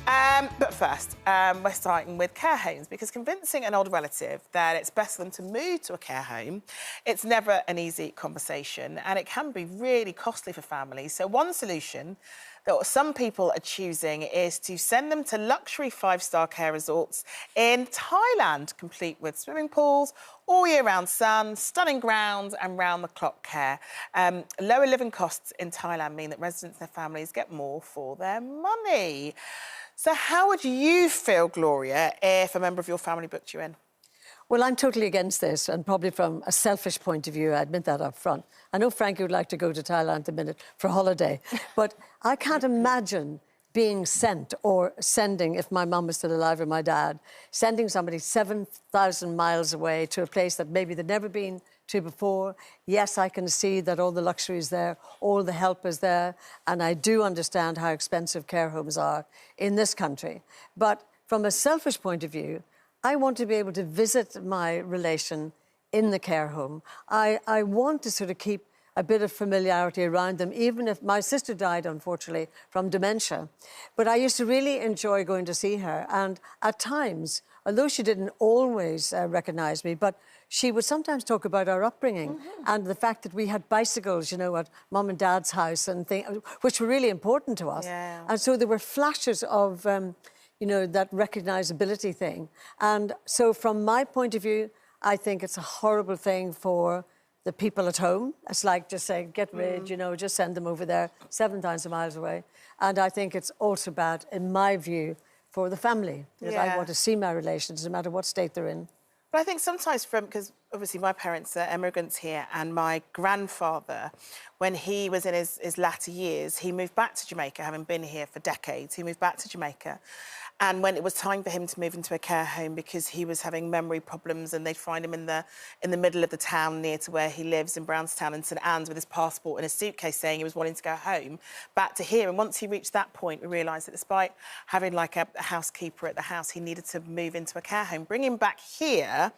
But first, we're starting with care homes, because convincing an older relative that it's best for them to move to a care home, it's never an easy conversation, and it can be really costly for families. So one solution that some people are choosing is to send them to luxury five-star care resorts in Thailand, complete with swimming pools, all year-round sun, stunning grounds and round-the-clock care. Lower living costs in Thailand mean that residents and their families get more for their money. So how would you feel, Gloria, if a member of your family booked you in? Well, I'm totally against this, and probably from a selfish point of view, I admit that up front. I know Frankie would like to go to Thailand a minute for a holiday, but I can't imagine being sent or sending, if my mum was still alive or my dad, sending somebody 7,000 miles away to a place that maybe they'd never been to before. Yes, I can see that all the luxury is there, all the help is there, and I do understand how expensive care homes are in this country. But from a selfish point of view, I want to be able to visit my relation in the care home. I want to sort of keep a bit of familiarity around them, even if my sister died, unfortunately, from dementia. But I used to really enjoy going to see her. And at times, although she didn't always recognise me, but she would sometimes talk about our upbringing and the fact that we had bicycles, you know, at Mum and Dad's house and things, which were really important to us. Yeah. And so there were flashes of, you know, that recognisability thing. And so from my point of view, I think it's a horrible thing for the people at home. It's like just saying, get rid, you know, just send them over there, 7,000 miles away. And I think it's also bad, in my view, for the family. Because I want to see my relations, no matter what state they're in. But I think sometimes because obviously my parents are immigrants here, and my grandfather, when he was in his latter years, he moved back to Jamaica, having been here for decades. He moved back to Jamaica. And when it was time for him to move into a care home because he was having memory problems, and they'd find him in the middle of the town near to where he lives in Brownstown and St Anne's with his passport and a suitcase saying he was wanting to go home, back to here. And once he reached that point, we realised that despite having like a housekeeper at the house, he needed to move into a care home. Bring him back here,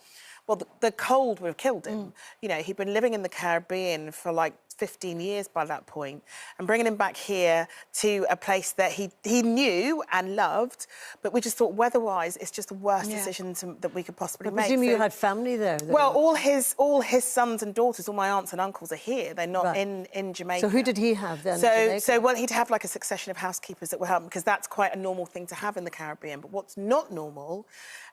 well, the cold would have killed him. You know, he'd been living in the Caribbean for like 15 years by that point, and bringing him back here to a place that he knew and loved, but we just thought weather-wise it's just the worst decision that we could possibly make. I presume you had family there, though. Well, all his sons and daughters, all my aunts and uncles are here. They're not in Jamaica. So who did he have then? Well, he'd have like a succession of housekeepers that would help him, because that's quite a normal thing to have in the Caribbean. But what's not normal,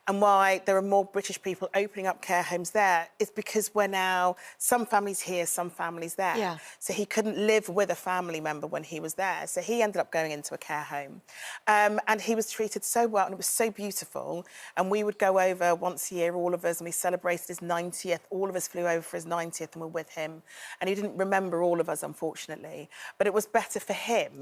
and why there are more British people opening up care homes there, is because we're now some families here, some families there. Yeah. So he couldn't live with a family member when he was there. So he ended up going into a care home. And he was treated so well, and it was so beautiful. And we would go over once a year, all of us, and we celebrated his 90th. All of us flew over for his 90th and were with him. And he didn't remember all of us, unfortunately. But it was better for him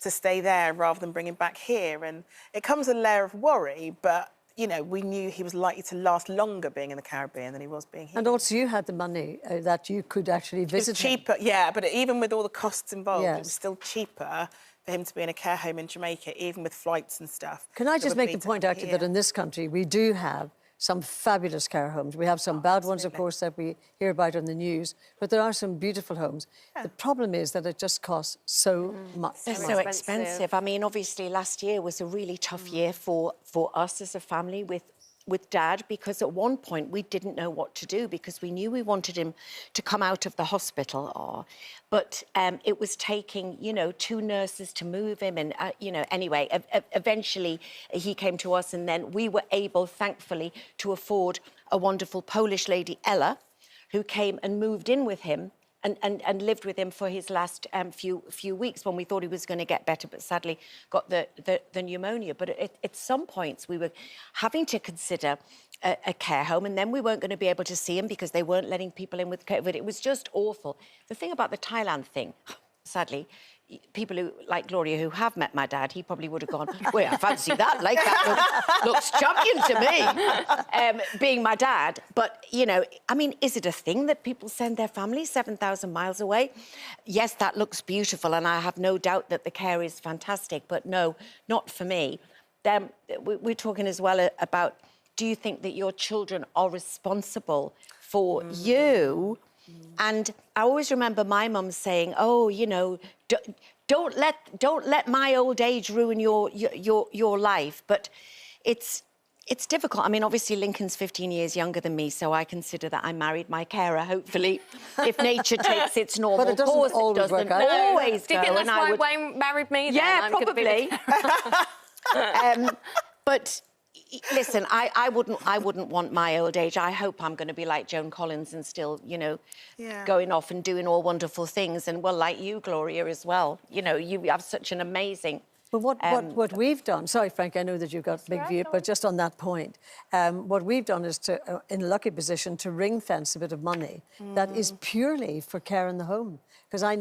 to stay there rather than bring him back here. And it comes with a layer of worry, but you know, we knew he was likely to last longer being in the Caribbean than he was being here. And also you had the money that you could actually visit It was cheaper, yeah, but even with all the costs involved, it was still cheaper for him to be in a care home in Jamaica, even with flights and stuff. Can I just make the point, actually, that in this country we do have some fabulous care homes. We have some bad ones, of course, that we hear about on the news, but there are some beautiful homes. The problem is that it just costs so much. They're so expensive. I mean, obviously, last year was a really tough year for us as a family with Dad, because at one point we didn't know what to do, because we knew we wanted him to come out of the hospital, but it was taking, you know, 2 nurses to move him, and, you know, anyway, eventually he came to us, and then we were able, thankfully, to afford a wonderful Polish lady, Ella, who came and moved in with him and lived with him for his last few weeks, when we thought he was going to get better, but sadly got the pneumonia. But at some points we were having to consider a care home, and then we weren't going to be able to see him because they weren't letting people in with COVID. It was just awful. The thing about the Thailand thing, sadly, people who, like Gloria, who have met my dad, he probably would have gone, wait, I fancy that, like, that looks champion to me, being my dad. But, you know, I mean, is it a thing that people send their families 7,000 miles away? Yes, that looks beautiful, and I have no doubt that the care is fantastic, but no, not for me. Then we're talking as well about, do you think that your children are responsible for you? And I always remember my mum saying, oh, you know, don't let my old age ruin your life. But it's difficult. I mean, obviously, Lincoln's 15 years younger than me, so I consider that I married my carer, hopefully, if nature takes its normal But it doesn't course. always work out. Always Do you think that's why Wayne married me then? Yeah, I'm gonna be probably. But listen, I wouldn't want my old age. I hope I'm going to be like Joan Collins and still, you know, going off and doing all wonderful things. And well, like you, Gloria, as well. You know, you have such an amazing. But what we've done, sorry, Frank, I know that you've got a big view, but just on that point, what we've done is to, in a lucky position, to ring fence a bit of money that is purely for care in the home. Because I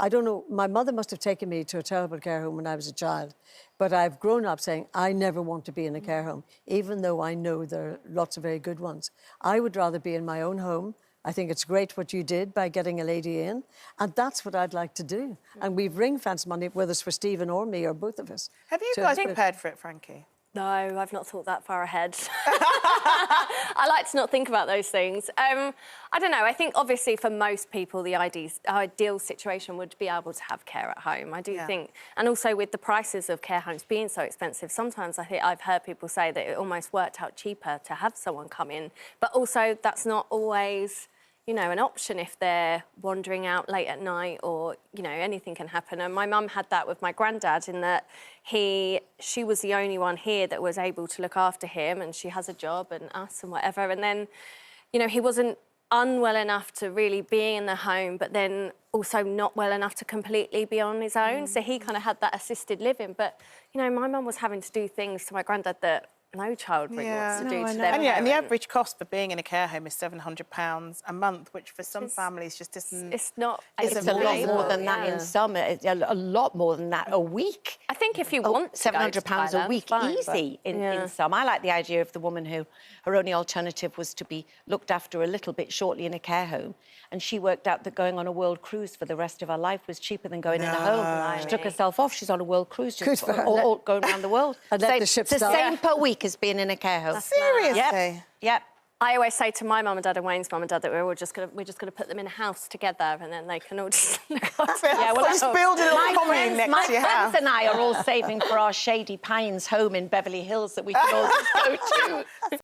don't know, my mother must have taken me to a terrible care home when I was a child, but I've grown up saying I never want to be in a care home, even though I know there are lots of very good ones. I would rather be in my own home. I think it's great what you did by getting a lady in, and that's what I'd like to do. And we've ring-fenced money, whether it's for Stephen or me or both of us. Have you guys prepared for it, Frankie? No, I've not thought that far ahead. I like to not think about those things. I don't know. I think, obviously, for most people, the ideal situation would be able to have care at home. I do think... And also, with the prices of care homes being so expensive, sometimes I think I've heard people say that it almost worked out cheaper to have someone come in. But also, that's not always... you know, an option if they're wandering out late at night or, you know, anything can happen. And my mum had that with my granddad in that she was the only one here that was able to look after him, and she has a job and us and whatever. And then, you know, he wasn't unwell enough to really be in the home, but then also not well enough to completely be on his own. So he kind of had that assisted living. But, you know, my mum was having to do things to my granddad that no child really wants to do to their and the average cost for being in a care home is £700 a month, which for some families just isn't... It's not... It's a lot more than that in some. It's a lot more than that a week. I think if you want to £700 a week, fine, easy in some. I like the idea of the woman who her only alternative was to be looked after a little bit shortly in a care home, and she worked out that going on a world cruise for the rest of her life was cheaper than going in a home. She took herself off. She's on a world cruise, just all going around the world. And let the ship it's the same per week as being in a care home. Seriously? Yep. I always say to my mum and dad and Wayne's mum and dad that we're just gonna put them in a house together, and then they can all just look after it. Yeah, well, just build a little commune next to your house. My friends and I are all saving for our Shady Pines home in Beverly Hills that we can all just go to.